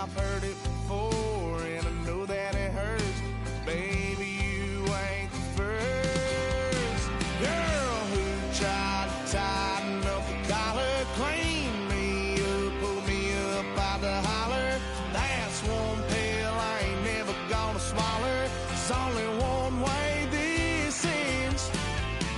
I've heard it before, and I know that it hurts. Baby, you ain't the first girl who tried to tighten up the collar, clean me up, pull me up by the holler. That's one pill I ain't never gonna swallow. It's only one way this ends.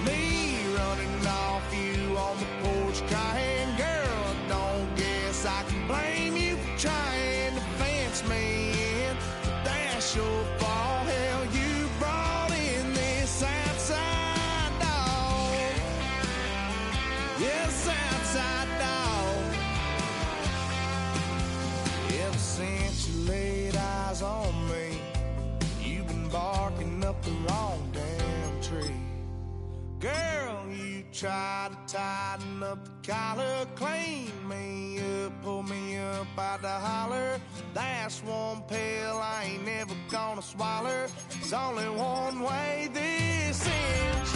Me running off you on the porch crying, girl, I don't guess I can blame you for trying to fence me in. That's your fault, hell, you brought in this outside dog. Yes, outside dog. Ever since you laid eyes on me, you've been barking up the wrong damn tree. Girl, you try to tighten up the collar, clean me up, pull me up by the holler. That's one pill I ain't never gonna swallow. It's only one way this ends.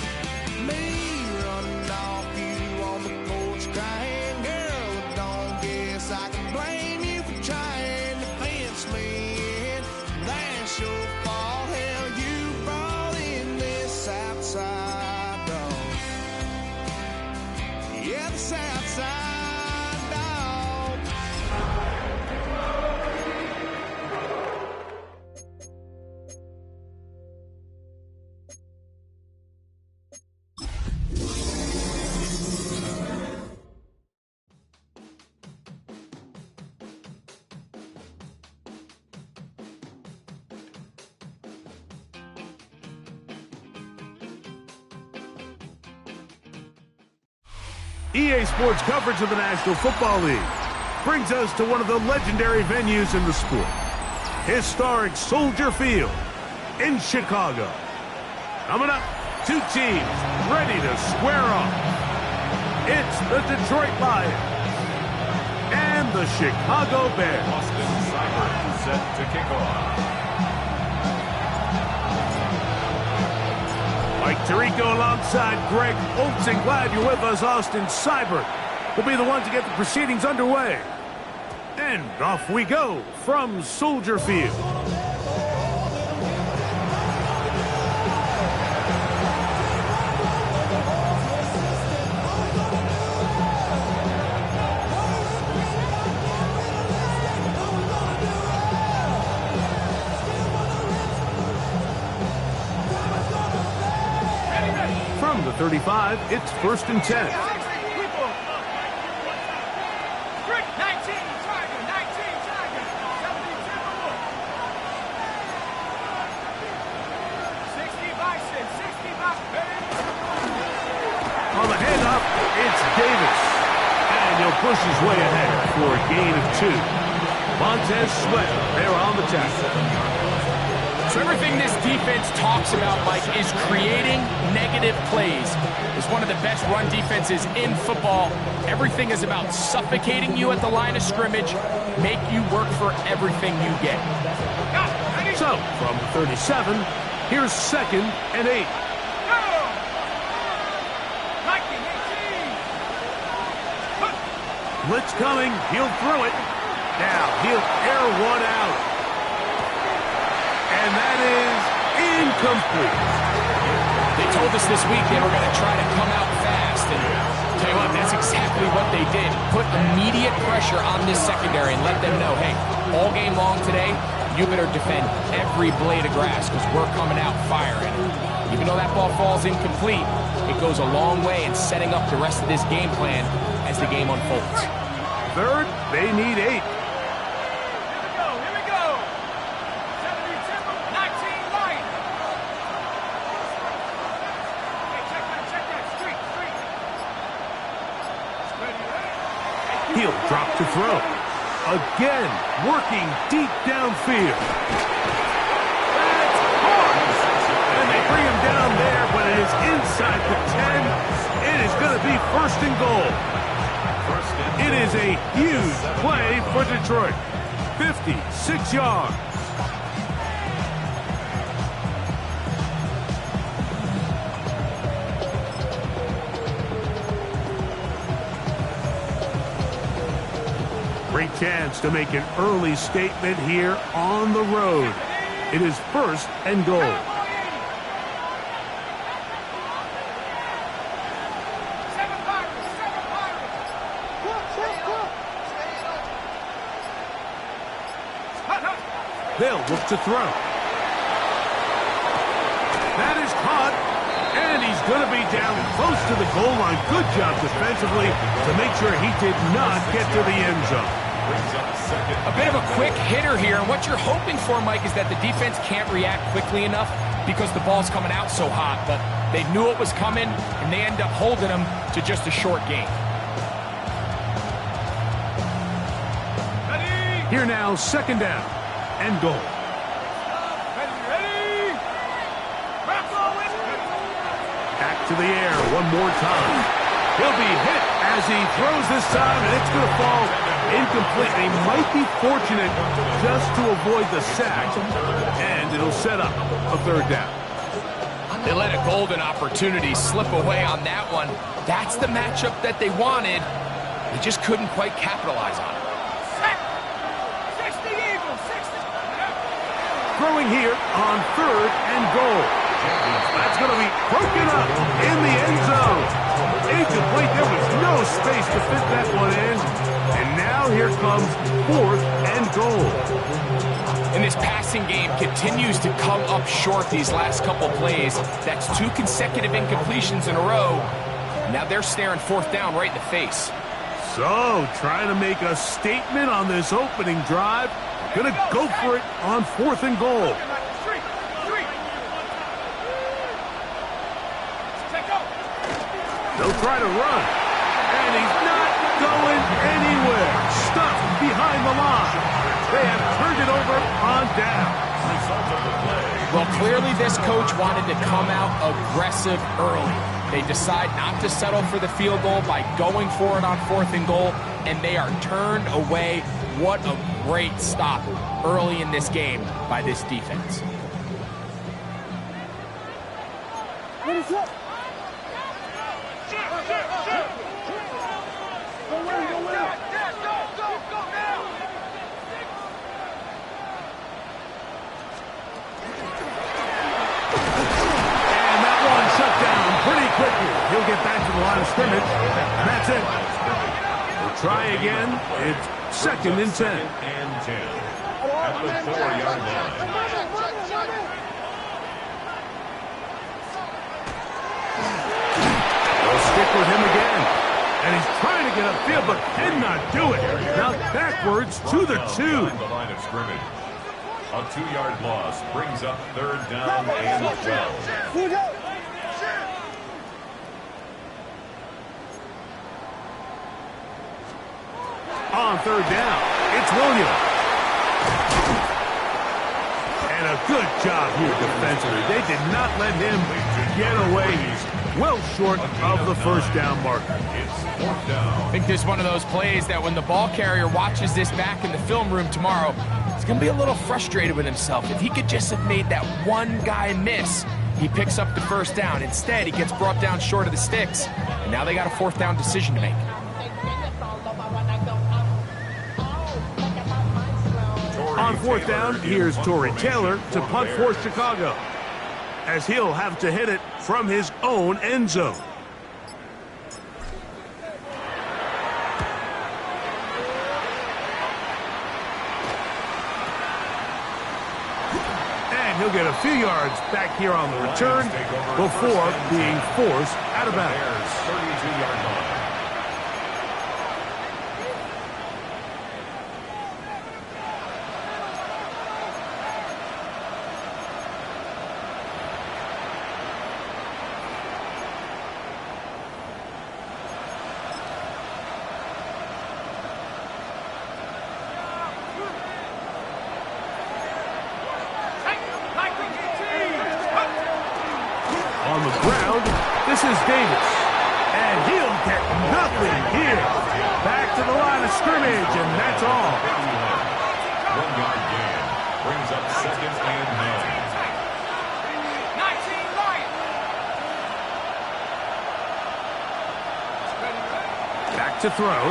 Me running off you on the porch crying, girl, I don't guess I can blame you for trying to fence me in. That's your fault, hell, you brought in this outside dog. Yeah, this outside dog. EA Sports coverage of the National Football League brings us to one of the legendary venues in the sport, historic Soldier Field in Chicago. Coming up, two teams ready to square off. It's the Detroit Lions and the Chicago Bears. Austin Seibert set to kick off. Mike Tirico alongside Greg Olsen. Glad you're with us. Austin Seibert will be the one to get the proceedings underway. And off we go from Soldier Field. From the 35, it's 1st and 10. On the handoff, it's Davis. And he'll push his way ahead for a gain of 2. Montez Sweat there on the tackle. So everything this defense talks about, Mike, is creating negative plays. It's one of the best run defenses in football. Everything is about suffocating you at the line of scrimmage, make you work for everything you get. So, from the 37, here's 2nd and 8. Blitz coming, he'll throw it. Now, he'll air one out. And that is incomplete. They told us this week they were going to try to come out fast. And tell you what, that's exactly what they did. Put immediate pressure on this secondary and let them know, hey, all game long today, you better defend every blade of grass because we're coming out firing. Even though that ball falls incomplete, it goes a long way in setting up the rest of this game plan as the game unfolds. 3rd, they need 8. He'll drop to throw. Again, working deep downfield. That's hard. And they bring him down there, but it is inside the 10. It is going to be 1st and goal. It is a huge play for Detroit. 56 yards. Great chance to make an early statement here on the road. It is 1st and goal. They'll look to throw. That is caught, and he's going to be down close to the goal line. Good job defensively to make sure he did not get to the end zone. A bit of a quick hitter here, and what you're hoping for, Mike, is that the defense can't react quickly enough because the ball's coming out so hot, but they knew it was coming, and they end up holding them to just a short game. Here now, 2nd down and goal. Back to the air one more time. He'll be hit as he throws this time, and it's going to fall incomplete. They might be fortunate just to avoid the sack, and it'll set up a 3rd down. They let a golden opportunity slip away on that one. That's the matchup that they wanted. They just couldn't quite capitalize on it. Throwing here on 3rd and goal. That's going to be broken up in the end zone. Incomplete. There was no space to fit that one in. And now here comes 4th and goal. And this passing game continues to come up short these last couple plays. That's 2 consecutive incompletions in a row. Now they're staring 4th down right in the face. So, trying to make a statement on this opening drive. Gonna go for it on 4th and goal. They'll try to run. And he's not going anywhere. Stuck behind the line. They have turned it over on down. Well, clearly this coach wanted to come out aggressive early. They decide not to settle for the field goal by going for it on 4th and goal, and they are turned away. What a great stop early in this game by this defense. He'll get back to the line of scrimmage. That's it. We'll try again. It's 2nd and 10. At the 4-yard line. They'll stick with him again. And he's trying to get upfield, but cannot do it. Now backwards to the 2. The line of scrimmage. A 2-yard loss brings up 3rd down and 12. On 3rd down, it's Williams. And a good job here defensively. They did not let him get away. He's well short of the 1st down marker. It's 4th down. I think this is one of those plays that when the ball carrier watches this back in the film room tomorrow, he's going to be a little frustrated with himself. If he could just have made that one guy miss, he picks up the 1st down. Instead, he gets brought down short of the sticks, and now they got a 4th down decision to make. On 4th down, here's Tory Taylor to punt for Chicago, as he'll have to hit it from his own end zone. And he'll get a few yards back here on the return before being forced out of bounds. 32-yard line. On the ground, this is Davis. And he'll get nothing here. Back to the line of scrimmage, and that's all. 1-yard gain brings up 2nd and 9. Back to throw.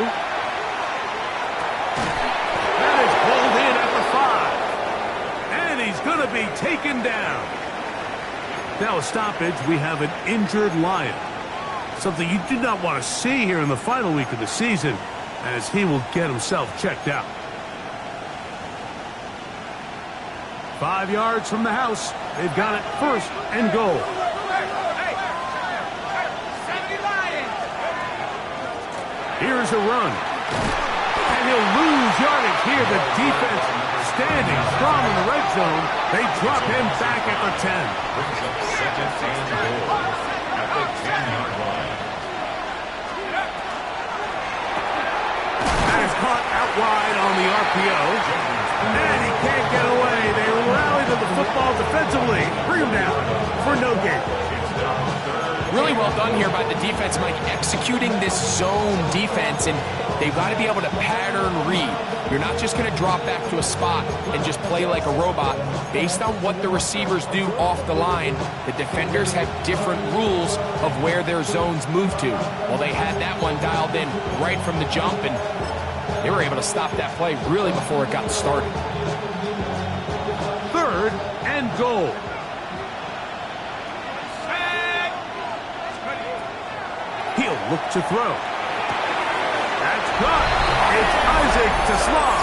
to be taken down. Now a stoppage, we have an injured Lion. Something you do not want to see here in the final week of the season, as he will get himself checked out. 5 yards from the house. They've got it first and goal. Here's a run. And he'll lose yardage here. The defense standing strong in the red zone. They drop him back at the 10. Brings up second and goal at the 10-yard line. That is caught out wide on the RPO. And he can't get away. They rally to the football defensively. Bring him down for no gain. Really well done here by the defense, Mike, executing this zone defense, and they've got to be able to pattern read. You're not just going to drop back to a spot and just play like a robot. Based on what the receivers do off the line, the defenders have different rules of where their zones move to. Well, they had that one dialed in right from the jump, and they were able to stop that play really before it got started. 3rd and goal. He'll look to throw. That's caught. It's Isaac to Slaw.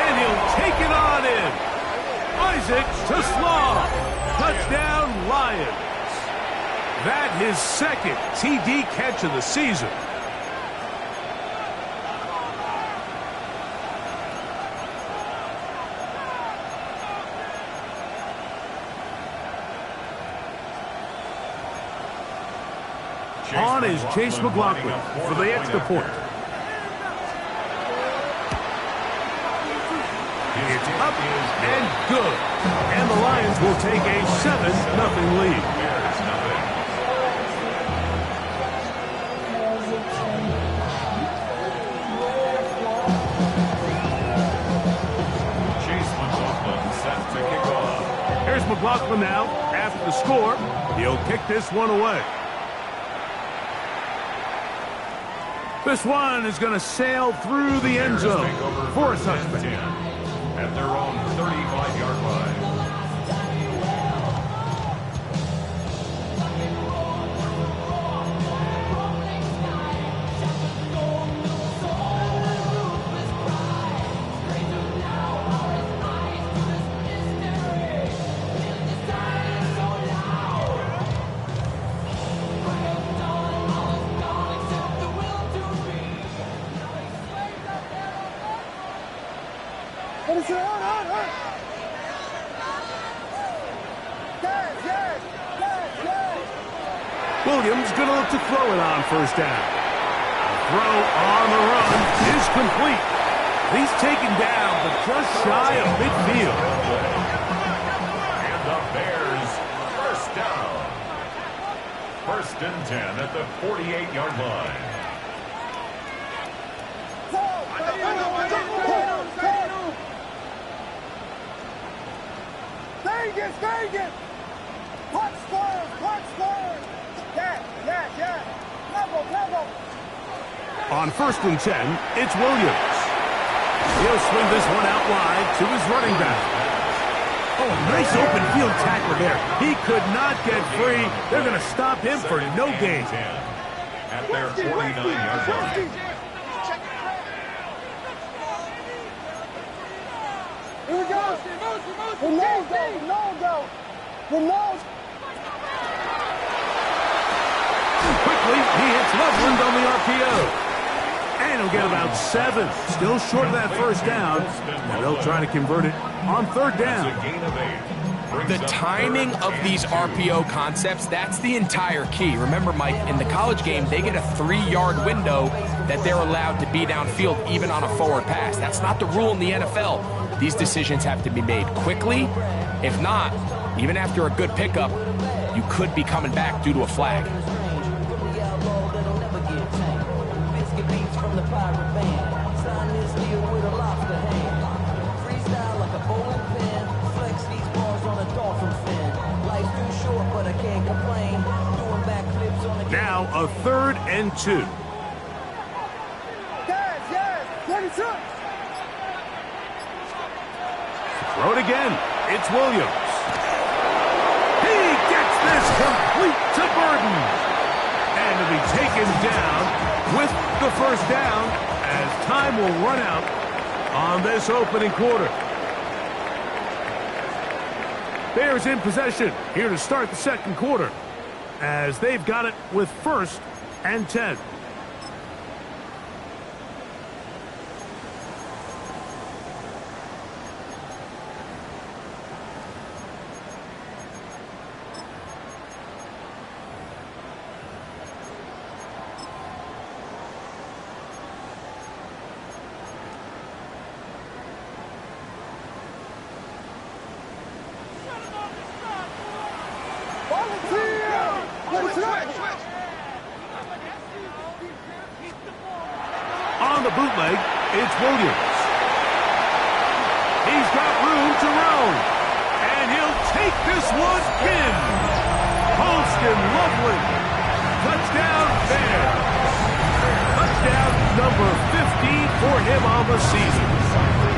And he'll take it on in. Isaac to Slaw. Touchdown, Lions. That his second TD catch of the season. On is Chase McLaughlin for the extra point. It's up and good. And the Lions will take a 7-0 lead. Chase McLaughlin set to kick off. Here's McLaughlin now after the score. He'll kick this one away. This one is going to sail through the end zone for a touchback. At their own 35-yard line. Williams going to look to throw it on first down. Throw on the run is complete. He's taken down, but just shy of midfield. And the Bears, first down. 1st and 10 at the 48-yard line. Vegas! Punch square! Yeah. Level. On 1st and 10, it's Williams. He'll swing this one out wide to his running back. Oh, a nice open field tackle there. He could not get free. They're going to stop him for no gain. At their 49-yard line. Here we go. The nose. Quickly, he hits Loveland on the RPO. And he'll get about 7. Still short of that first down. And they'll try to convert it on 3rd down. The timing of these RPO concepts, that's the entire key. Remember, Mike, in the college game, they get a 3-yard window that they're allowed to be downfield even on a forward pass. That's not the rule in the NFL. These decisions have to be made quickly. If not, even after a good pickup, you could be coming back due to a flag. Now a 3rd and 2. Yes, 26. Throw it again. It's Williams. He gets this complete to Burden. And to be taken down with the first down as time will run out on this opening quarter. Bears in possession here to start the second quarter as they've got it with 1st and 10. On the bootleg, it's Williams. He's got room to roam, and he'll take this one in. Holston Lovely. Touchdown Bears. Touchdown number 15 for him on the season.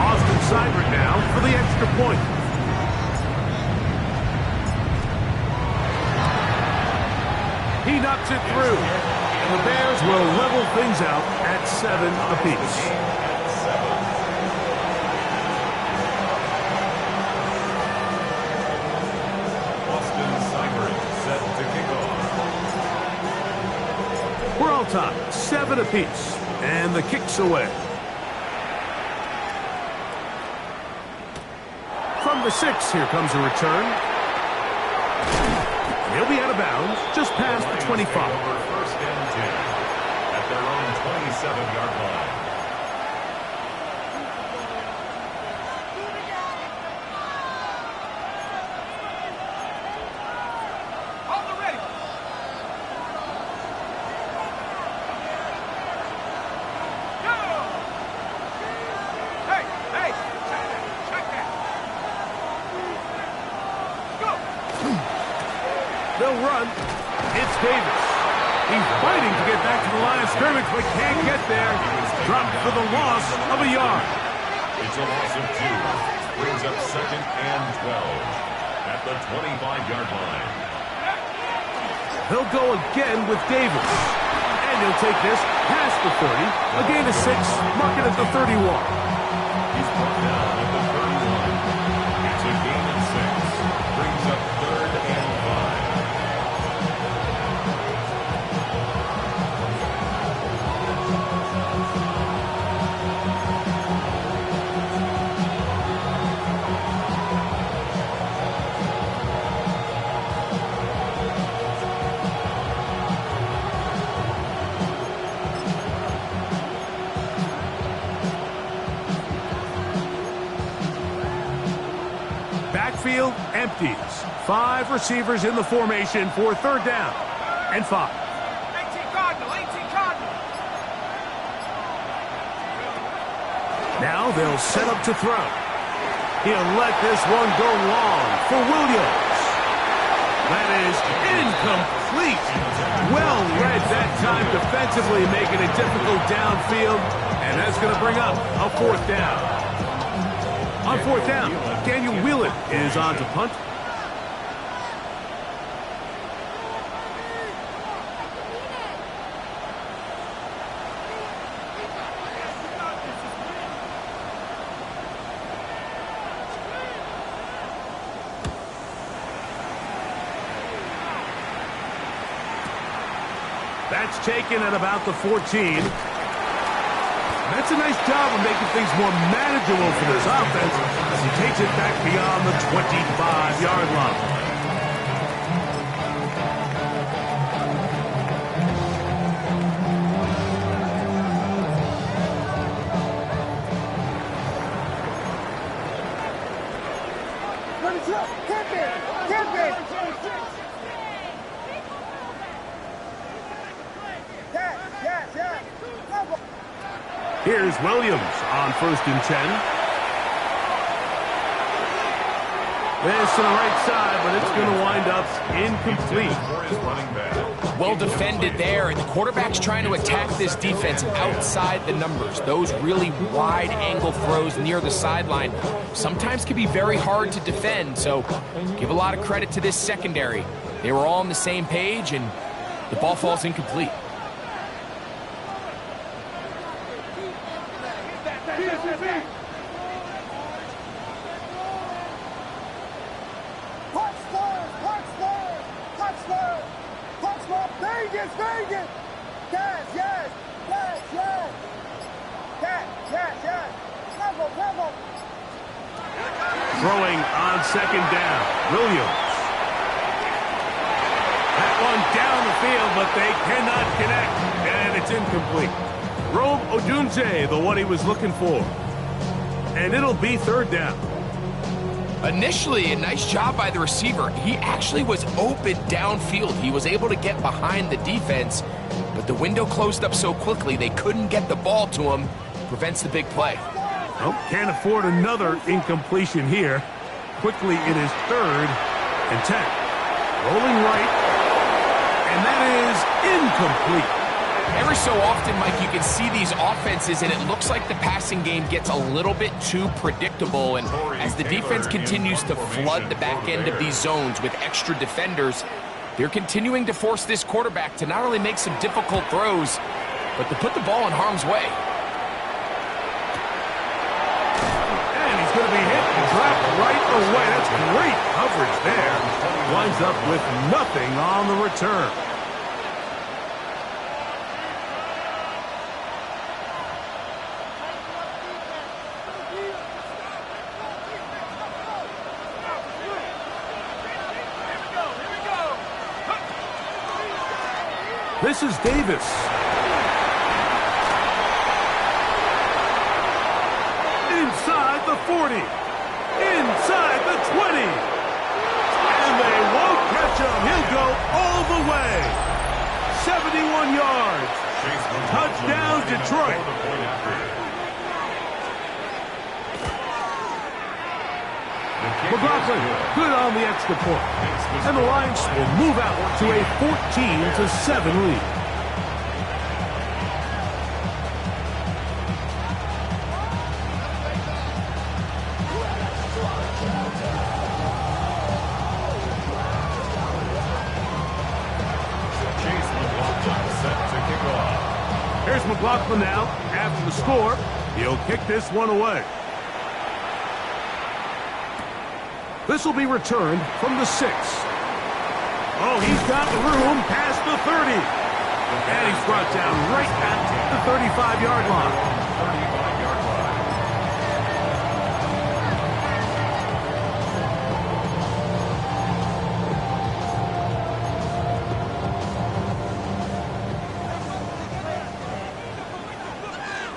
Austin Seibert now for the extra point. He knocks it through. The Bears will level things out at 7 apiece. Austin Seibert set to kick off. We're all tied, 7 apiece, and the kick's away. From the 6, here comes a return. He'll be out of bounds, just past the 25. First and 10 at their own 27-yard line. Hold the ready. Go! Hey! Check that! Go! They'll run. It's Davis. He's fighting to get back to the line of scrimmage, but can't get there. Dropped for the loss of a yard. It's a loss of 2. Brings up 2nd and 12 at the 25-yard line. He'll go again with Davis. And he'll take this past the 30. A gain of 6, mark it at the 31. He's brought down at the 31. It's a gain of 6. Brings up 3rd and 5. Backfield empties. 5 receivers in the formation for 3rd down and 5. 18 Cardinal! Now they'll set up to throw. He'll let this one go long for Williams. That is incomplete. Well read that time defensively, making it difficult downfield. And that's going to bring up a 4th down. On 4th down, Daniel Whelan is on to punt. That's taken at about the 14. That's a nice job of making things more manageable for this offense as he takes it back beyond the 25-yard line. Here's Williams on 1st and 10. This to the right side, but it's going to wind up incomplete. For his running back. Well defended there, and the quarterback's trying to attack this defense outside the numbers. Those really wide angle throws near the sideline sometimes can be very hard to defend, so give a lot of credit to this secondary. They were all on the same page, and the ball falls incomplete. Throwing on second down, Williams. That one down the field, but they cannot connect, and it's incomplete. Rome Odunze, the one he was looking for. And it'll be third down. Initially, a nice job by the receiver. He actually was open downfield. He was able to get behind the defense, but the window closed up so quickly they couldn't get the ball to him. Prevents the big play. Oh, can't afford another incompletion here. Quickly, it is 3rd and 10. Rolling right, and that is incomplete. Every so often, Mike, you can see these offenses, and it looks like the passing game gets a little bit too predictable. And as the defense continues to flood the back end of these zones with extra defenders, they're continuing to force this quarterback to not only make some difficult throws, but to put the ball in harm's way. And he's going to be hit and dropped right away. That's great coverage there. Winds up with nothing on the return. This is Davis. Inside the 40. Inside the 20. And they won't catch him. He'll go all the way. 71 yards. Touchdown, Detroit. McLaughlin, good on the extra point. And the Lions will move out to a 14-7 lead. Chase McLaughlin set to kick off. Here's McLaughlin now. After the score, he'll kick this one away. This will be returned from the 6. Oh, he's got room past the 30. And he's brought down right at the 35-yard line.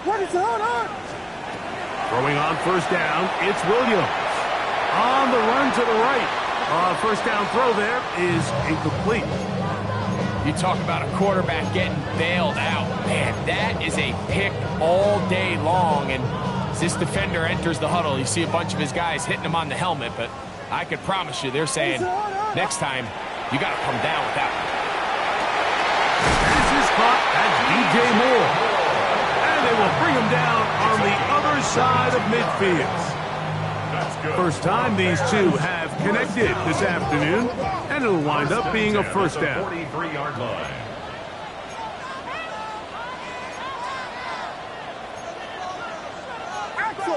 35-yard line. Throwing on first down, it's Williams. On the run to the right. First down throw there is incomplete. You talk about a quarterback getting bailed out. Man, that is a pick all day long. And as this defender enters the huddle, you see a bunch of his guys hitting him on the helmet. But I could promise you they're saying, next time, you got to come down with that one. This is caught at DJ Moore. And they will bring him down on the other side of midfield. First time these two have connected this afternoon, and it'll wind up being a first down. 43-yard line. Axel!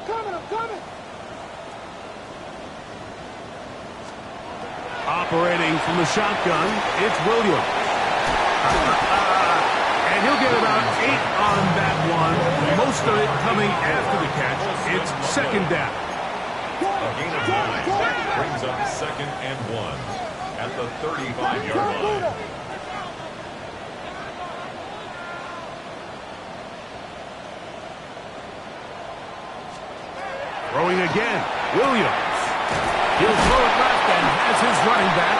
I'm coming! Operating from the shotgun, it's Williams. And he'll get about 8 on that one. Most of it coming after the catch. It's second down. A gain of 9 brings up 2nd and 1 at the 35-yard line. Throwing again, Williams. He'll throw it left and has his running back.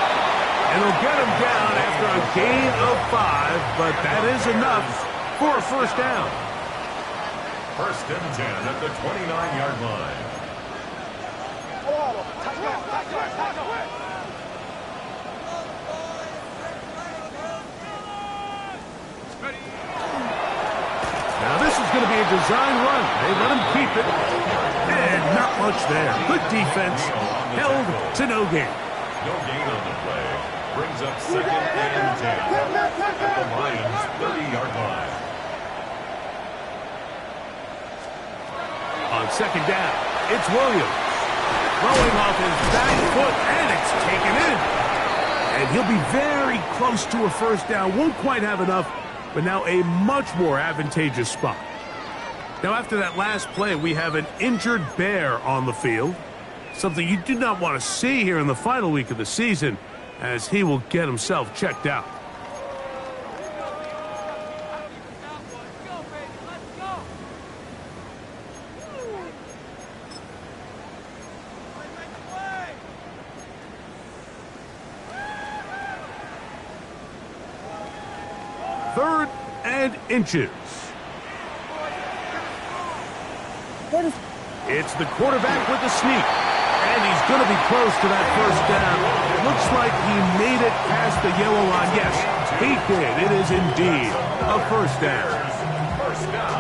And they'll get him down after a gain of 5, but that is enough for a first down. First and 10 at the 29-yard line. Now this is going to be a design run. They let him keep it. And not much there. Good defense. Held to no gain. No gain on the play. Brings up second and 10 at the Lions' 30-yard line. On second down, it's Williams. Throwing off his back foot, and it's taken in. And he'll be very close to a first down. Won't quite have enough, but now a much more advantageous spot. Now, after that last play, we have an injured Bear on the field. Something you do not want to see here in the final week of the season, as he will get himself checked out. Third and inches. It's the quarterback with the sneak. And he's going to be close to that first down. Looks like he made it past the yellow line. Yes, he did. It is indeed a first down.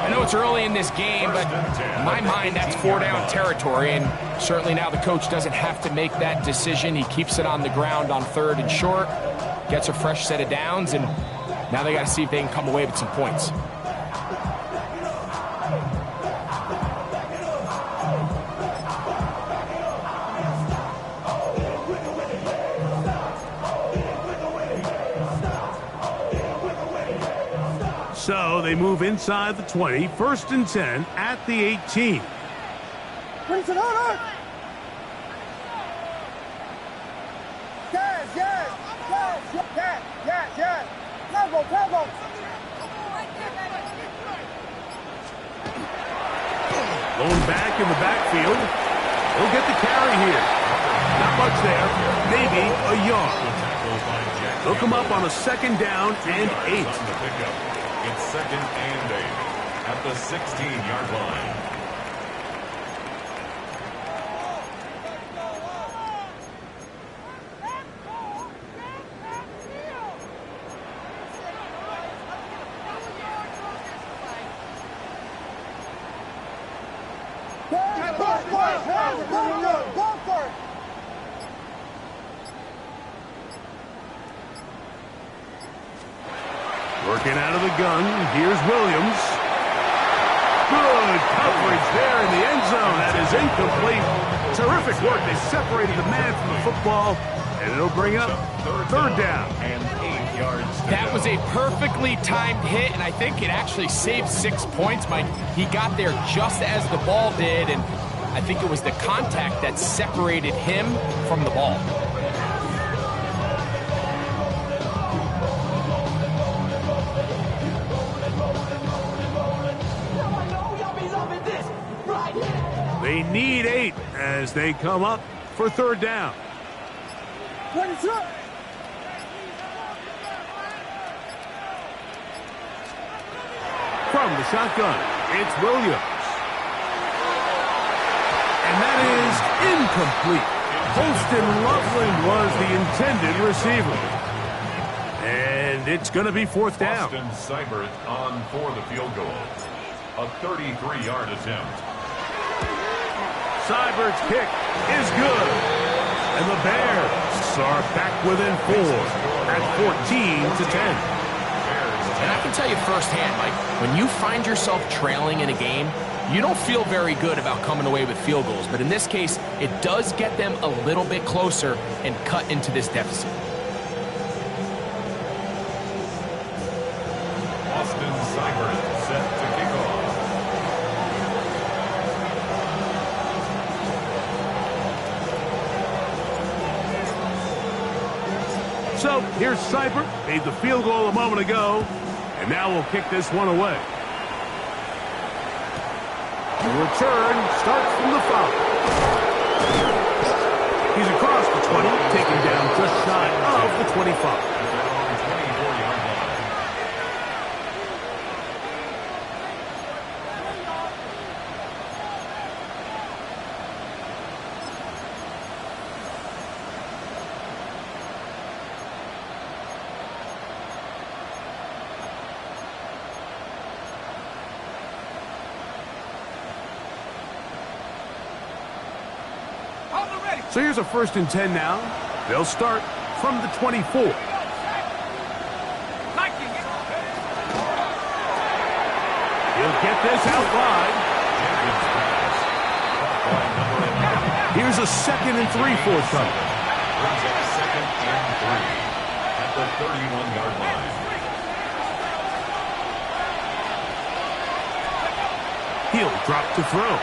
I know it's early in this game, but in my mind, that's 4-down territory. And certainly now the coach doesn't have to make that decision. He keeps it on the ground on 3rd and short, gets a fresh set of downs, and now they got to see if they can come away with some points. So they move inside the 20, 1st and 10 at the 18. Going back in the backfield. He'll get the carry here. Not much there. Maybe a yard. They'll come up on a 2nd down and 8. It's 2nd and 8 at the 16-yard line. Working out of the gun, here's Williams. Good coverage there in the end zone. That is incomplete. Terrific work. They separated the man from the football, and it'll bring up 3rd down. And 8 yards. That was a perfectly timed hit, and I think it actually saved 6 points, Mike. He got there just as the ball did, and I think it was the contact that separated him from the ball. They need 8 as they come up for 3rd down. From the shotgun, it's Williams. And that is incomplete. Holston Loveland was the intended receiver. And it's going to be 4th down. Austin Seibert on for the field goal. A 33-yard attempt. Seibert's kick is good. And the Bears are back within 4 at 14-10. And I can tell you firsthand, Mike, when you find yourself trailing in a game, you don't feel very good about coming away with field goals. But in this case, it does get them a little bit closer and cut into this deficit. Austin Seibert set to kick off. So here's Seibert, made the field goal a moment ago, and now we'll kick this one away. The return starts from the 5. He's across the 20, taken down just shy of the the 25. Their own 24-yard line. Hold the ready. So here's a 1st and 10 now. They'll start from the 24. Liking it. He'll get this out wide. Jenkins pass. Caught by number 11. Here's a 2nd and 3 forthcoming. Brings up 2nd and 3 at the 31-yard line. He'll drop to throw.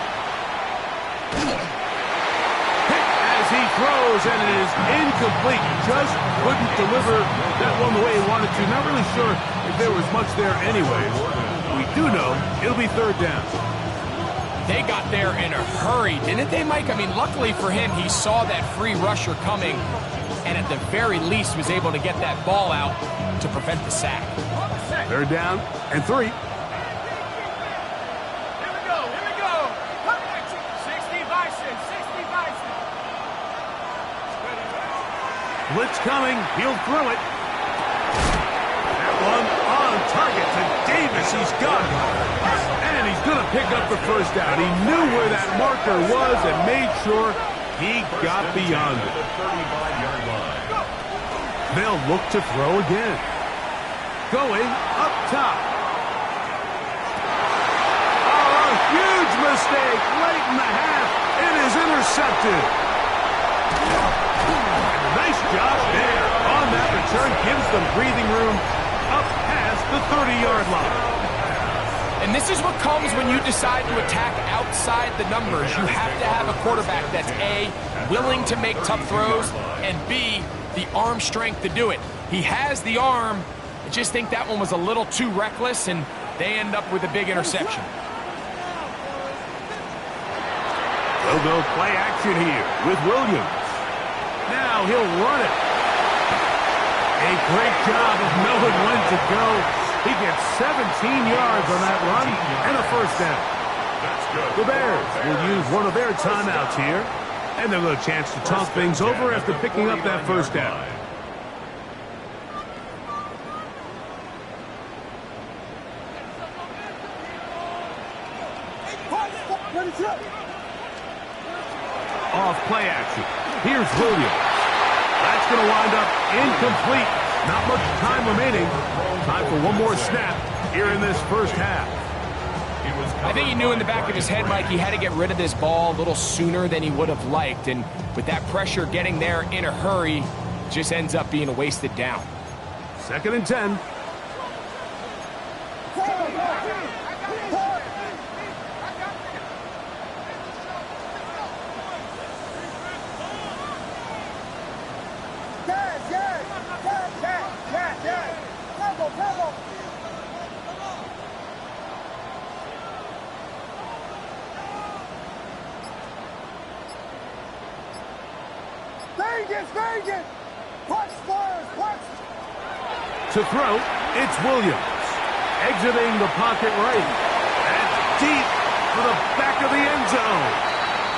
Hit as he throws, and it is incomplete. Just couldn't deliver that one the way he wanted to. Not really sure if there was much there anyways. We do know it'll be 3rd down. They got there in a hurry, didn't they, Mike? I mean, luckily for him, he saw that free rusher coming and at the very least was able to get that ball out to prevent the sack. 3rd down and 3. Here we go. Here we go. 60 Bison. 60 Bison. Blitz coming. He'll throw it. That one on target to Davis. He's got it. And he's going to pick up the 1st down. He knew where that marker was and made sure he got beyond it. The 35-yard line. They'll look to throw again. Going up top. Oh, a huge mistake late in the half. It is intercepted. Nice job there on that return. Gives them breathing room up past the 30-yard line. And this is what comes when you decide to attack outside the numbers. You have to have a quarterback that's A, willing to make tough throws, and B, the arm strength to do it. He has the arm. I just think that one was a little too reckless, and they end up with a big interception. They'll go play action here with Williams. Now he'll run it. A great job of knowing when to go. He gets 17 yards on that run and a 1st down. That's good. The Bears will use one of their timeouts here, and they'll get a chance to talk things over after picking up that 1st down. Off play action. Here's Williams. That's going to wind up incomplete. Not much time remaining. Time for one more snap here in this 1st half. I think he knew in the back of his head, Mike, he had to get rid of this ball a little sooner than he would have liked. And with that pressure getting there in a hurry, just ends up being a wasted down. 2nd and 10. Vegas! Punch, Spurs! Punch! To throw, it's Williams. Exiting the pocket right. That's deep for the back of the end zone.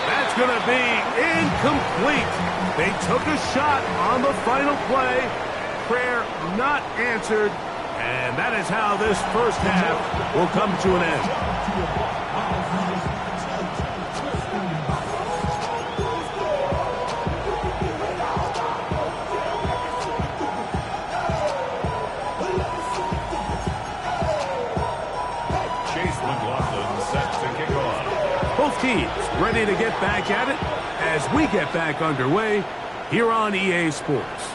That's going to be incomplete. They took a shot on the final play. Prayer not answered. And that is how this 1st half will come to an end. Both teams ready to get back at it as we get back underway here on EA Sports.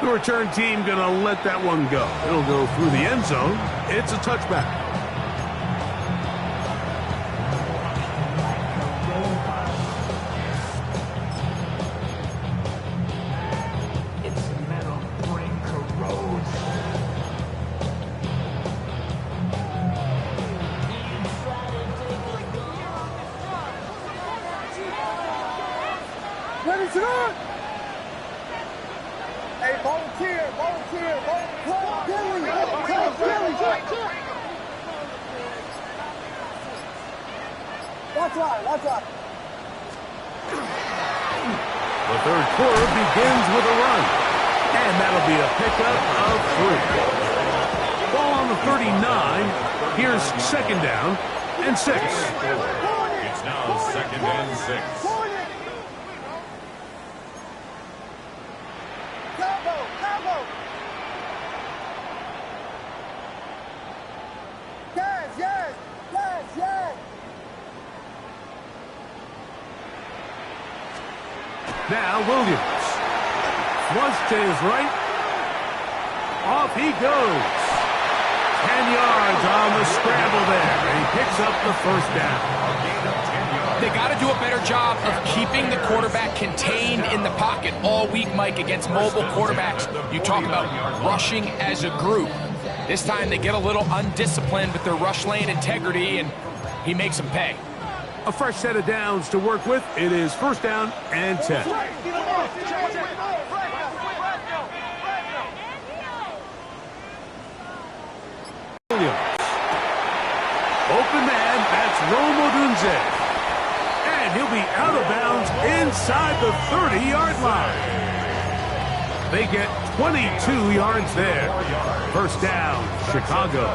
The return team going to let that one go. It'll go through the end zone. It's a touchback. Its metal frame corrodes. Ready to go! The third quarter begins with a run. And that'll be a pickup of 3. Ball on the 39. Here's second down and 6. It's now second and 6. Now Williams. Flush to his right. Off he goes. 10 yards on the scramble there. And he picks up the first down. They got to do a better job of keeping the quarterback contained in the pocket all week, Mike, against mobile quarterbacks. You talk about rushing as a group. This time they get a little undisciplined with their rush lane integrity, and he makes them pay. A fresh set of downs to work with. It is first down and 10. Williams. Open man, that's Rome Odunze. And he'll be out of bounds inside the 30-yard line. They get 22 yards there. First down, Chicago.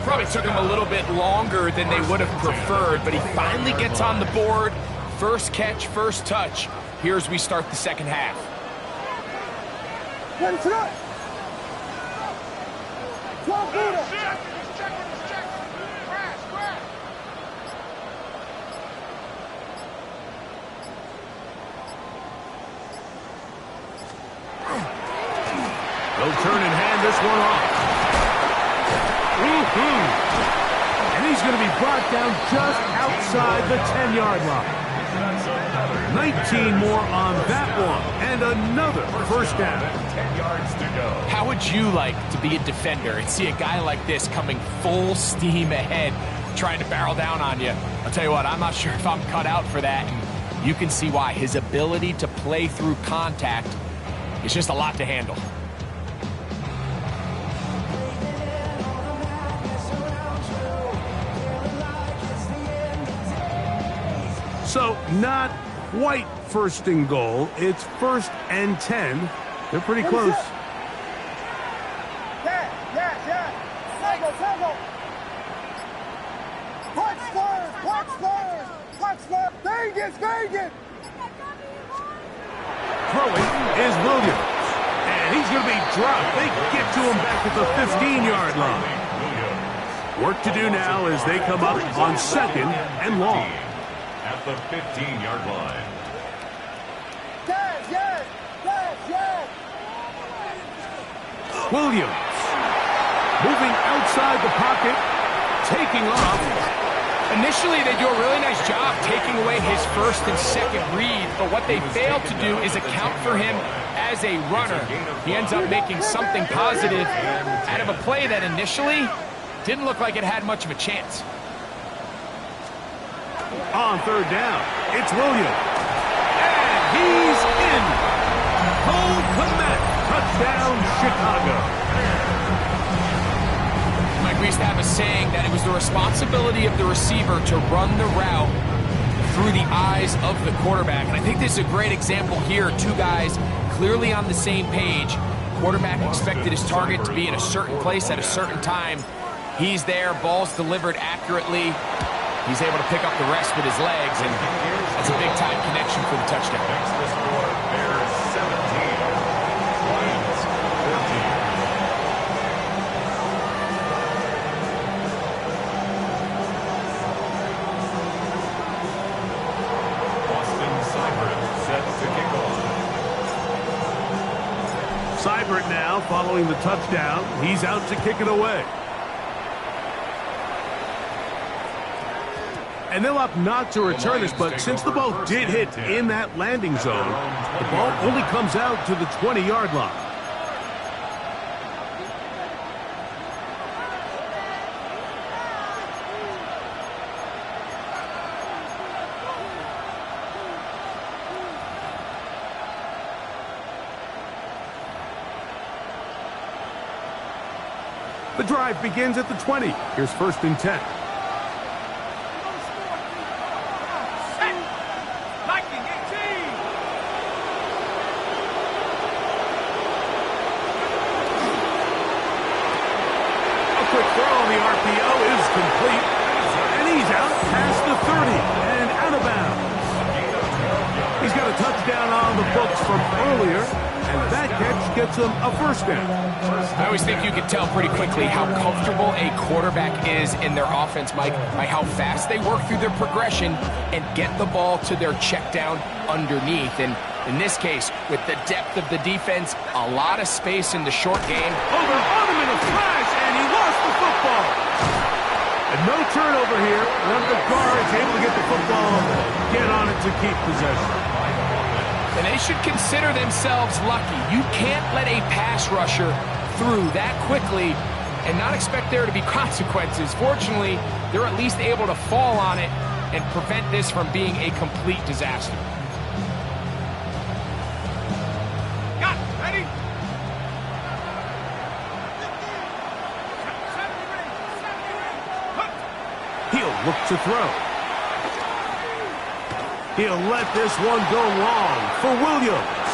Probably took him a little bit longer than they would have preferred, but he finally gets on the board. First catch, first touch. Here as we start the second half. They'll turn and hand this one off. And he's going to be brought down just outside the 10-yard line. 19 more on that one, and another first down. 10 yards to go. How would you like to be a defender and see a guy like this coming full steam ahead, trying to barrel down on you? I'll tell you what, I'm not sure if I'm cut out for that, and you can see why. His ability to play through contact is just a lot to handle. So, not quite first and goal. It's first and 10. They're pretty close. Throwing is Williams. And he's going to be dropped. They get to him back at the 15-yard line. Work to do now as they come up on second and long. At the 15-yard line. Williams moving outside the pocket, taking off. Initially, they do a really nice job taking away his first and second read, but what they fail to do is account for him as a runner. He ends up making something positive out of a play that initially didn't look like it had much of a chance. On third down, it's Williams. And he's in. Cole Kmet, touchdown, Chicago. Mike, we used to have a saying that it was the responsibility of the receiver to run the route through the eyes of the quarterback. And I think this is a great example here. Two guys clearly on the same page. Quarterback expected his target to be in a certain place at a certain time. He's there, ball's delivered accurately. He's able to pick up the rest with his legs, and that's a big-time connection for the touchdown. Next to score, Bears 17, Lions 14. Austin Seibert set to kick off. Seibert now following the touchdown. He's out to kick it away. And they'll opt not to return this, but since the ball did hit in that landing zone, the ball only comes out to the 20-yard line. The drive begins at the 20. Here's first and 10. quick throw on the RPO is complete. And he's out past the 30 and out of bounds. He's got a touchdown on the books from earlier, and that catch gets him a first down. I always think you can tell pretty quickly how comfortable a quarterback is in their offense, Mike, by how fast they work through their progression and get the ball to their check down underneath. And in this case, with the depth of the defense, a lot of space in the short game. Over on him in a flash, and he lost the football. And no turnover here. One of the guards able to get the football, get on it to keep possession. And they should consider themselves lucky. You can't let a pass rusher through that quickly and not expect there to be consequences. Fortunately, they're at least able to fall on it and prevent this from being a complete disaster. Got it. Ready? He'll look to throw. He'll let this one go long for Williams.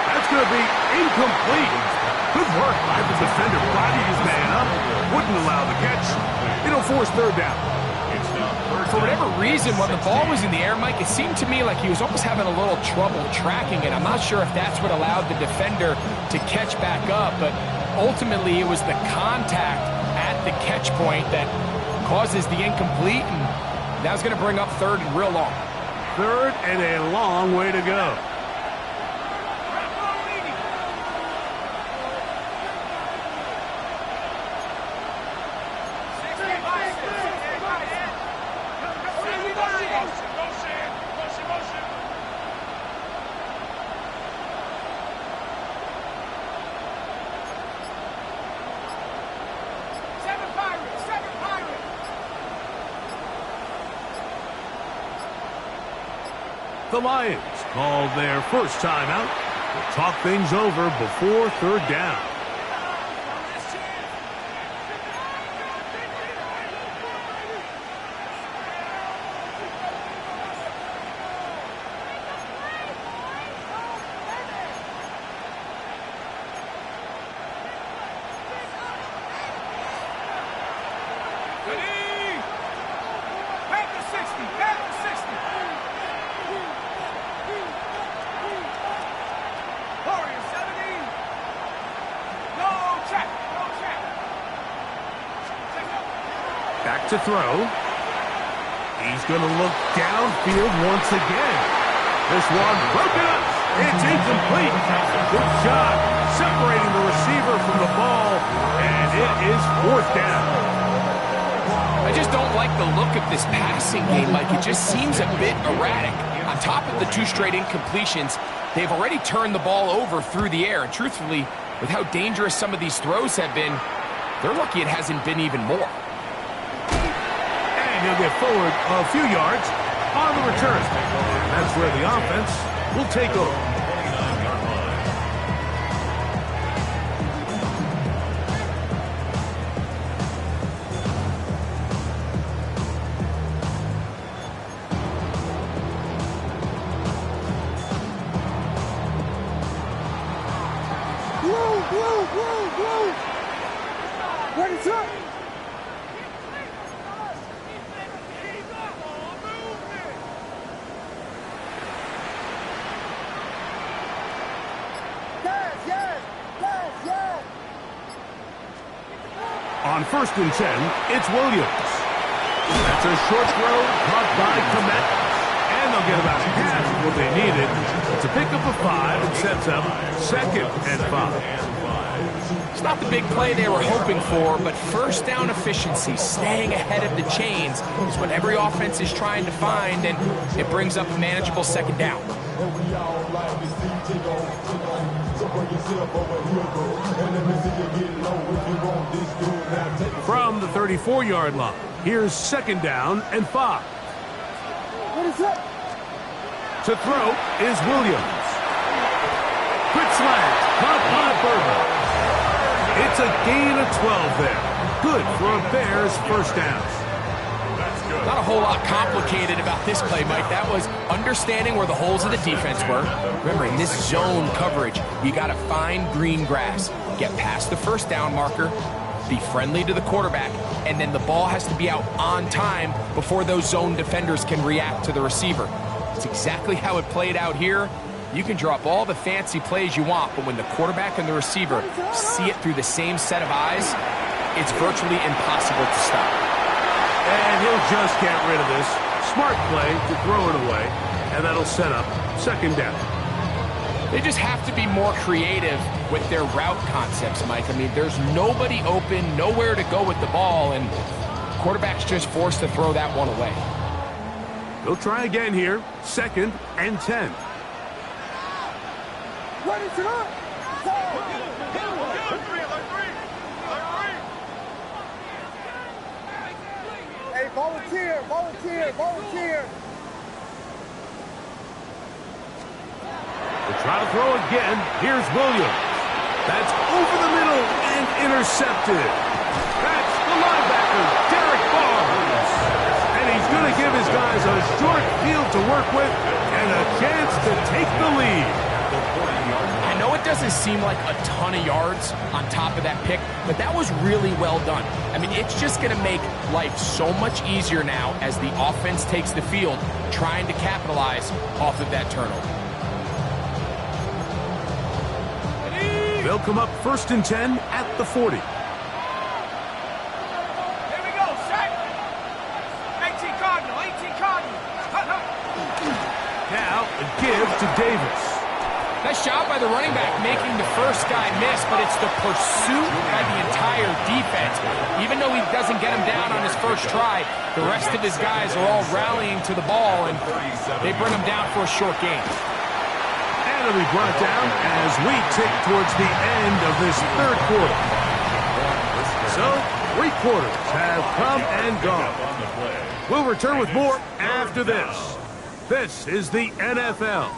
That's going to be incomplete. Good work by the defender. Bodied his man up. Wouldn't allow the catch. It'll force third down. For whatever reason, when the ball was in the air, Mike, it seemed to me like he was almost having a little trouble tracking it. I'm not sure if that's what allowed the defender to catch back up, but ultimately it was the contact at the catch point that causes the incomplete, and that's going to bring up third and real long. Third and a long way to go. The Lions called their first timeout. We'll talk things over before third down. Back to throw. He's going to look downfield once again. This one broken up. It's incomplete. Good shot. Separating the receiver from the ball. And it is fourth down. I just don't like the look of this passing game, Mike. It just seems a bit erratic. On top of the two straight incompletions, they've already turned the ball over through the air. And truthfully, with how dangerous some of these throws have been, they're lucky it hasn't been even more. And he'll get forward a few yards on the return. And that's where the offense will take over. What is up? On 1st and 10, it's Williams. That's a short throw caught by Komet. And they'll get about half of what they needed. It's a pickup of 5 and sets up 2nd and 5. It's not the big play they were hoping for, but first down efficiency, staying ahead of the chains, is what every offense is trying to find, and it brings up a manageable 2nd down. From the 34-yard line, here's 2nd down and 5. What is up? To throw is Williams. Quick slant, caught by Burton. It's a gain of 12 there. Good for a Bears first down. Not a whole lot complicated about this play, Mike. That was understanding where the holes of the defense were. Remember, in this zone coverage, you got to find green grass. Get past the first down marker, be friendly to the quarterback, and then the ball has to be out on time before those zone defenders can react to the receiver. It's exactly how it played out here. You can draw up all the fancy plays you want, but when the quarterback and the receiver see it through the same set of eyes, it's virtually impossible to stop. And he'll just get rid of this. Smart play to throw it away, and that'll set up second down. They just have to be more creative with their route concepts, Mike. I mean, there's nobody open, nowhere to go with the ball, and quarterback's just forced to throw that one away. They'll try again here. 2nd and 10. Hey, volunteer, volunteer, volunteer. They'll try to throw again. Here's Williams. That's over the middle and intercepted. That's the linebacker, Derek Barnes. And he's going to give his guys a short field to work with and a chance to take the lead. I know it doesn't seem like a ton of yards on top of that pick, but that was really well done. I mean, it's just going to make life so much easier now as the offense takes the field, trying to capitalize off of that turnover. They'll come up 1st and 10 at the 40. Here we go, set. 18 Cardinal, 18 Cardinal. Now a give to Davis. Nice job by the running back making the first guy miss, but it's the pursuit by the entire defense. Even though he doesn't get him down on his first try, the rest of his guys are all rallying to the ball, and they bring him down for a short gain. And it'll be brought down as we tick towards the end of this 3rd quarter. So, 3 quarters have come and gone. We'll return with more after this. This is the NFL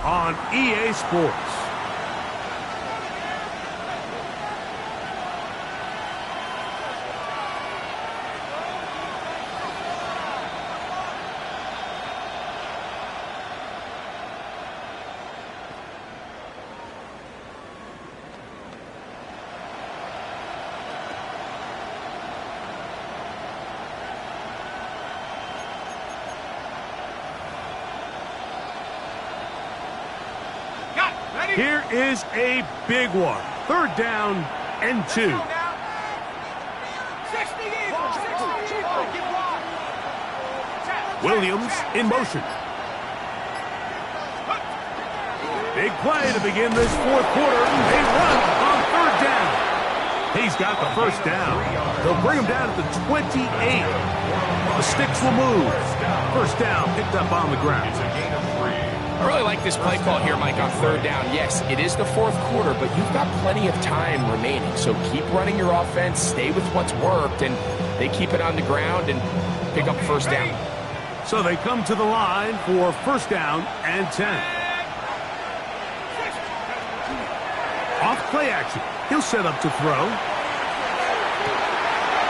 on EA Sports. Here is a big one. 3rd down and 2. 60 Eagles, 60 Eagles. Williams in motion. Big play to begin this 4th quarter. They run on 3rd down. He's got the 1st down. They'll bring him down at the 28. The sticks will move. 1st down picked up on the ground. I really like this play call here, Mike, on 3rd down. Yes, it is the 4th quarter, but you've got plenty of time remaining. So keep running your offense, stay with what's worked, and they keep it on the ground and pick up 1st down. So they come to the line for 1st down and 10. Off play action. He'll set up to throw.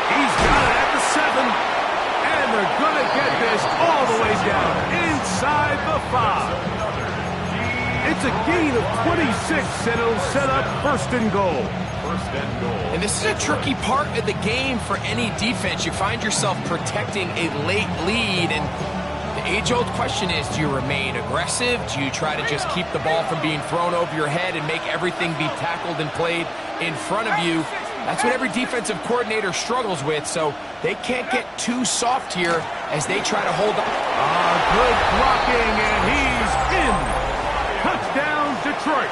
He's got it at the 7. And they're going to get this all the way down inside the 5. It's a gain of 26, and it'll set up 1st and goal. And this is a tricky part of the game for any defense. You find yourself protecting a late lead, and the age-old question is, do you remain aggressive? Do you try to just keep the ball from being thrown over your head and make everything be tackled and played in front of you? That's what every defensive coordinator struggles with, so they can't get too soft here as they try to hold up. Good blocking, and he's in. Touchdown, Detroit.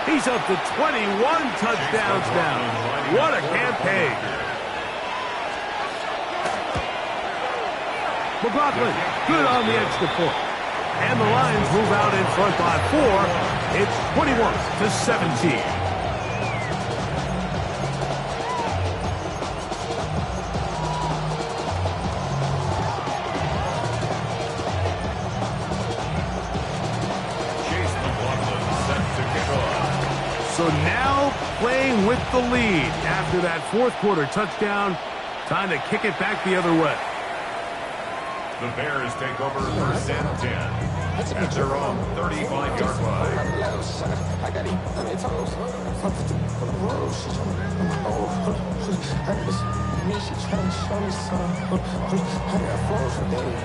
He's up to 21 touchdowns now. What a campaign. McLaughlin, good on the extra point. And the Lions move out in front by 4. It's 21-17. So now playing with the lead after that 4th quarter touchdown. Time to kick it back the other way. The Bears take over 1st and 10 at their own 35-yard line. shot. I got it on their toes. I put the road. She trying to, I got this. Me, she trying to show me some. I got flows for days.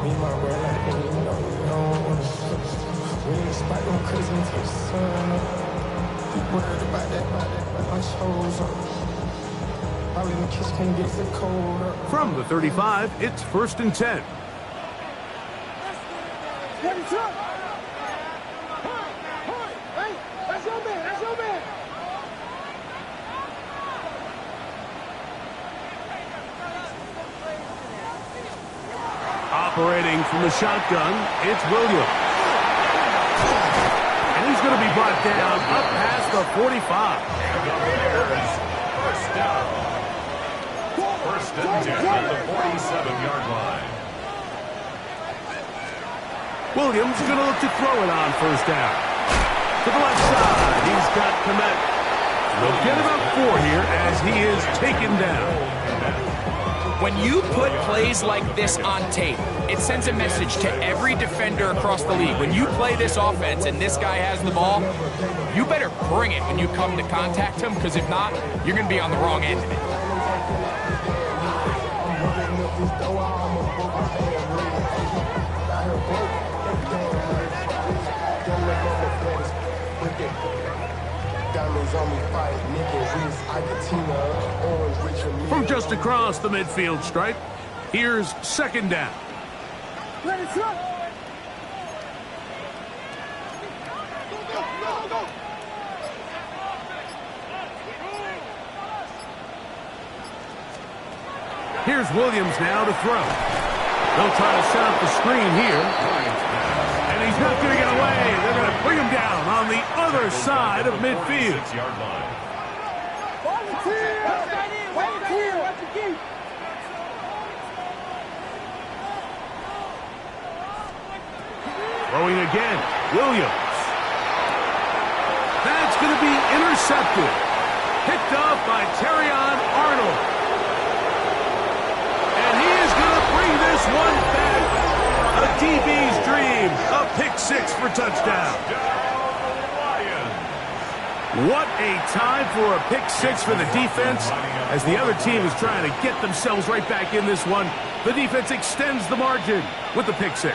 Me, my red light, baby, you know. We in the spot going crazy until the sun. People worried about that, but I chose up. Probably the kids can't get the cold up. From the 35, it's 1st and 10. Operating from the shotgun, it's Williams. And he's going to be brought down up past the 45. First down. First and 10 at the 47-yard line. Williams going to look to throw it on 1st down. To the left side, he's got Kmet. They'll get about 4 here as he is taken down. When you put plays like this on tape, it sends a message to every defender across the league. When you play this offense and this guy has the ball, you better bring it when you come to contact him, because if not, you're going to be on the wrong end of it. From just across the midfield stripe, here's 2nd down. Here's Williams now to throw. They'll try to set up the screen here. And he's not going to get away. They're going to bring him down on the other side of midfield. 6-yard line. Throwing again, Williams. That's going to be intercepted. Picked off by Terrion Arnold. And he is going to bring this one back. A DB's dream. A pick 6 for touchdown. What a time for a pick 6 for the defense. As the other team is trying to get themselves right back in this one, the defense extends the margin with the pick 6.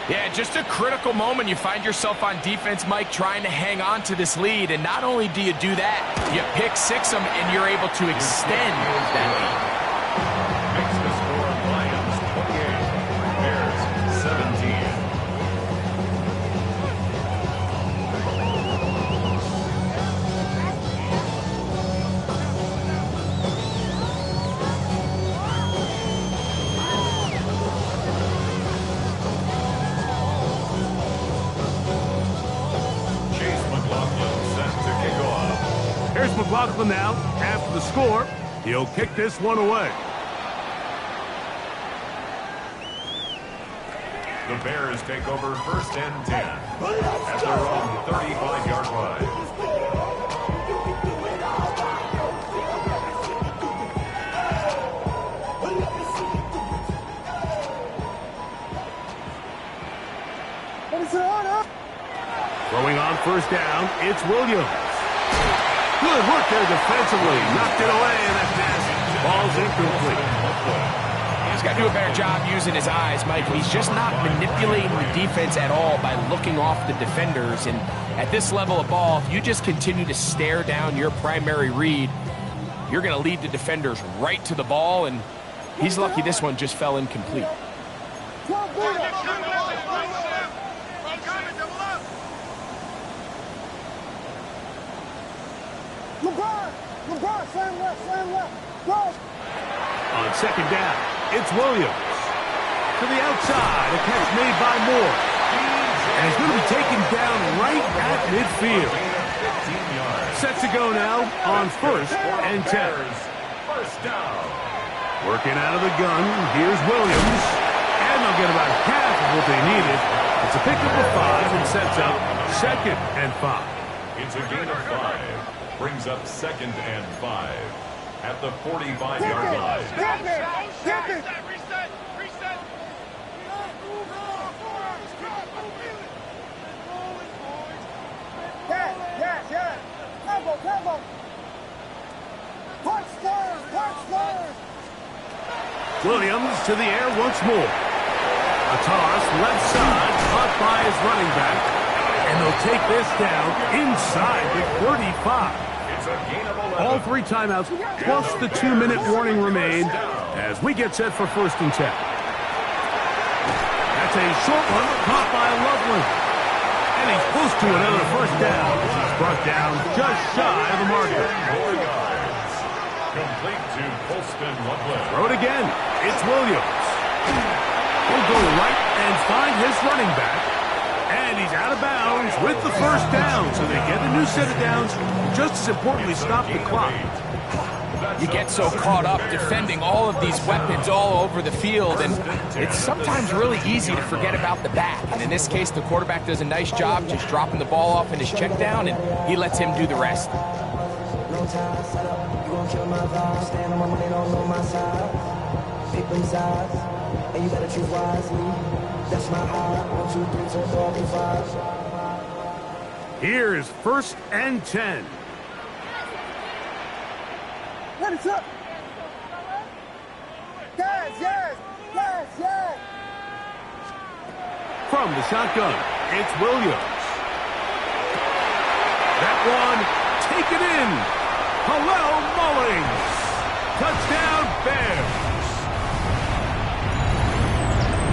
Yeah, just a critical moment. You find yourself on defense, Mike, trying to hang on to this lead. And not only do you do that, you pick 6 them, and you're able to extend that lead. Makes the score Lions 28, Bears 17. McLaughlin now, after the score, he'll kick this one away. The Bears take over 1st and 10 at their own 35-yard line. Throwing on 1st down, it's Williams. Good work there defensively. Knocked it away, and that pass ball's incomplete. He's got to do a better job using his eyes, Mike. He's just not manipulating the defense at all by looking off the defenders. And at this level of ball, if you just continue to stare down your primary read, you're going to lead the defenders right to the ball, and he's lucky this one just fell incomplete. On 2nd down, it's Williams. To the outside, a catch made by Moore. And he's going to be taken down right at midfield. Set to go now on 1st and 10. First down. Working out of the gun, here's Williams. And they'll get about half of what they needed. It's a pickup of 5 and sets up 2nd and 5. It's a gain of 5. Brings up 2nd and 5 at the 45-yard line. Williams to the air once more. A toss, left side, caught by his running back. And they'll take this down inside the 35. It's a gain of 11. All 3 timeouts, plus the 2-minute warning remain as we get set for 1st and 10. That's a short one, caught by Loveland. And he's close to another 1st down. He's brought down just shy of the marker. 4 yards. Complete to Colston Loveland. Throw it again. It's Williams. He'll go right and find his running back. And he's out of bounds with the 1st down. So they get a new set of downs. Just as importantly, stop the clock. You get so caught up defending all of these weapons all over the field, and it's sometimes really easy to forget about the back. And in this case, the quarterback does a nice job just dropping the ball off in his check down, and he lets him do the rest. No time, set up, you gon' kill my vibe. Stand on my money, don't know my side. Pick them sides, and you better choose wisely. That's my high. 1, 2, 3, 4, 5. Here's 1st and 10. Let it up. Yes, yes, yes, yes. From the shotgun, it's Williams. That one, take it in. Hallel Mullings. Touchdown, Bears.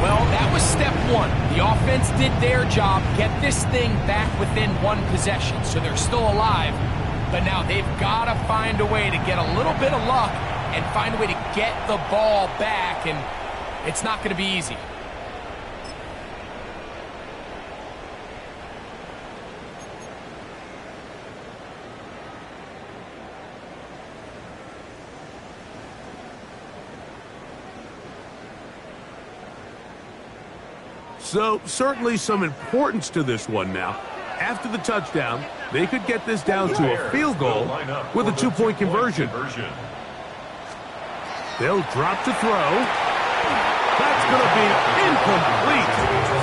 Well, that was step 1. The offense did their job, get this thing back within 1 possession, so they're still alive. But now they've got to find a way to get a little bit of luck and find a way to get the ball back, and it's not going to be easy. So, certainly some importance to this one now. After the touchdown, they could get this down to a field goal with a 2-point conversion. They'll drop to throw. That's going to be incomplete.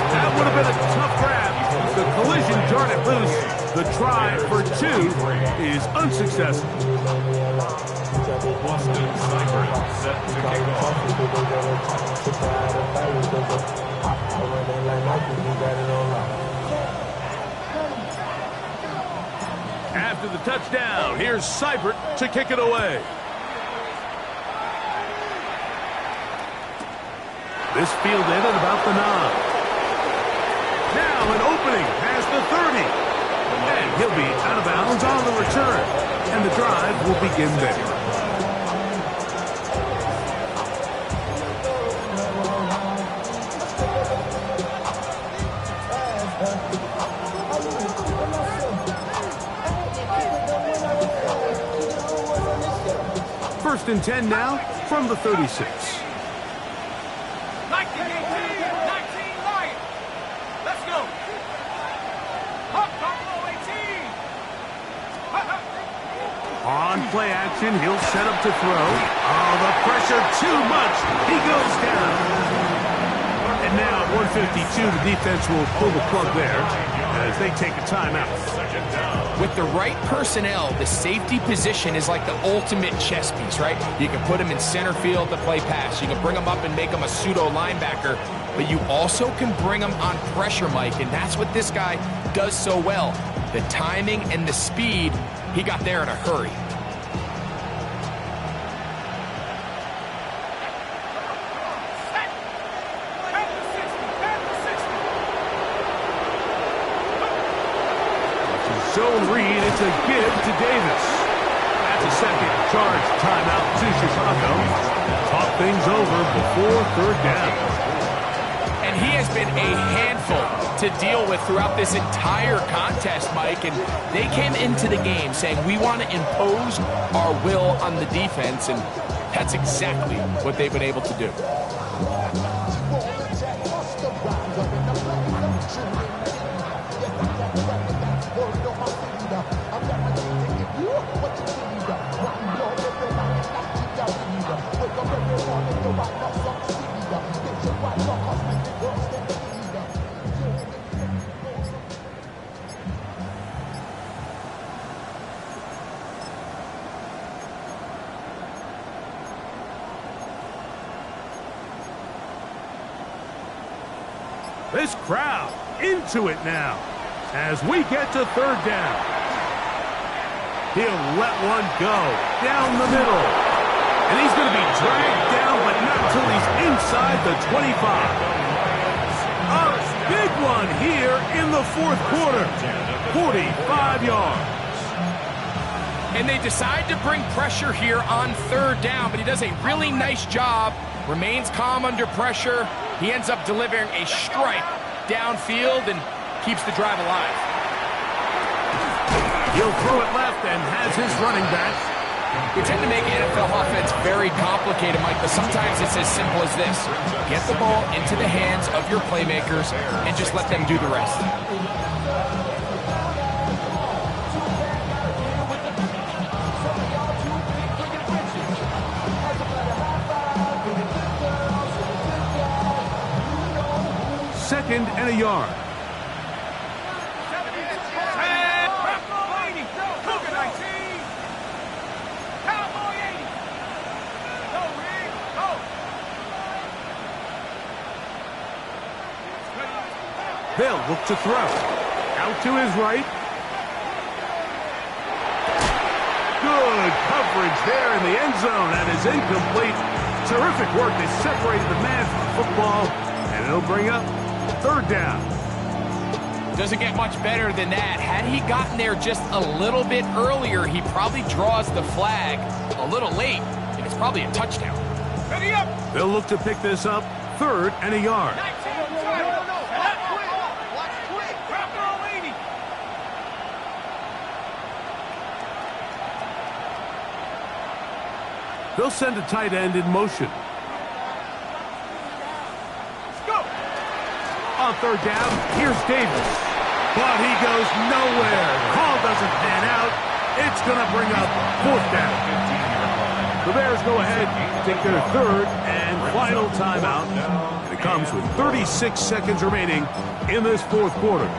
That would have been a tough grab. The collision jarred it loose. The try for 2 is unsuccessful. Boston Cyber set to kick off. After the touchdown, here's Seibert to kick it away. This fielded at about the 9. Now an opening past the 30. And he'll be out of bounds on the return. And the drive will begin there. First and 10 now from the 36. 19, 18, 19, Lion. Let's go. Up, Buffalo 18. On play action, he'll set up to throw. Oh, the pressure too much. He goes down. And now at 152, the defense will pull the plug there as they take a timeout. With the right personnel, the safety position is like the ultimate chess piece, right? You can put him in center field to play pass. You can bring him up and make him a pseudo linebacker, but you also can bring him on pressure, Mike, and that's what this guy does so well. The timing and the speed, he got there in a hurry. Zone read, it's a give to Davis. That's a second charge timeout to Chicago. Talk things over before 3rd down. And he has been a handful to deal with throughout this entire contest, Mike. And they came into the game saying, we want to impose our will on the defense. And that's exactly what they've been able to do. This crowd into it now as we get to third down. He'll let one go down the middle. And he's going to be dragged down, but not until he's inside the 25. A big one here in the fourth quarter. 45 yards. And they decide to bring pressure here on third down, but he does a really nice job. Remains calm under pressure. He ends up delivering a stripe downfield and keeps the drive alive. He'll throw it left and has his running back. We tend to make NFL offense very complicated, Mike, but sometimes it's as simple as this. Get the ball into the hands of your playmakers and just let them do the rest. Second and a yard. They'll look to throw. Out to his right. Good coverage there in the end zone. That is incomplete. Terrific work. They separated the man from the football, and it'll bring up third down. Doesn't get much better than that. Had he gotten there just a little bit earlier, he probably draws the flag a little late, and it's probably a touchdown. Ready up. They'll look to pick this up third and a yard. They'll send a tight end in motion. Let's go. On third down, here's Davis. But he goes nowhere. Call doesn't pan out. It's going to bring up fourth down. The Bears go ahead, take their third and final timeout. And it comes with 36 seconds remaining in this fourth quarter.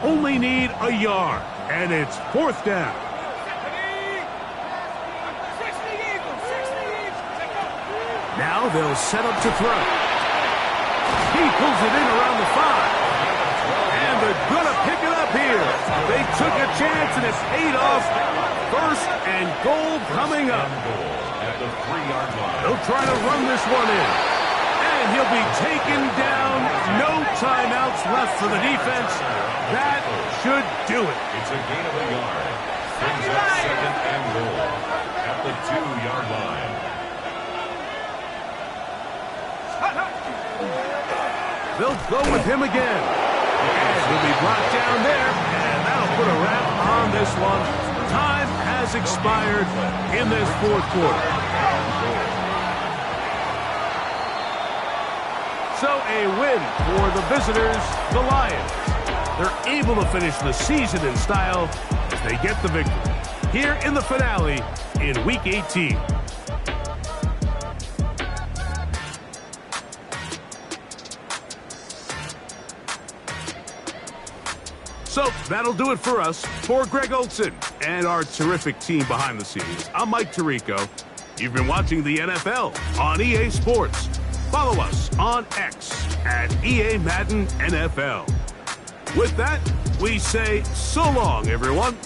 Only need a yard, and it's fourth down. Now they'll set up to throw. He pulls it in around the 5. And they're going to pick it up here. They took a chance, and it paid off. First and goal coming up. At the 3-yard line. They'll try to run this one in. And he'll be taken down. No timeouts left for the defense. That should do it. It's a gain of a yard. Brings up second and goal at the 2-yard line. They'll go with him again. And he'll be brought down there. And that'll put a wrap on this one. Time has expired in this fourth quarter. So a win for the visitors, the Lions. They're able to finish the season in style as they get the victory here in the finale in Week 18. So that'll do it for us. For Greg Olson and our terrific team behind the scenes, I'm Mike Tirico. You've been watching the NFL on EA Sports. Follow us on X at EA Madden NFL. With that, we say so long, everyone.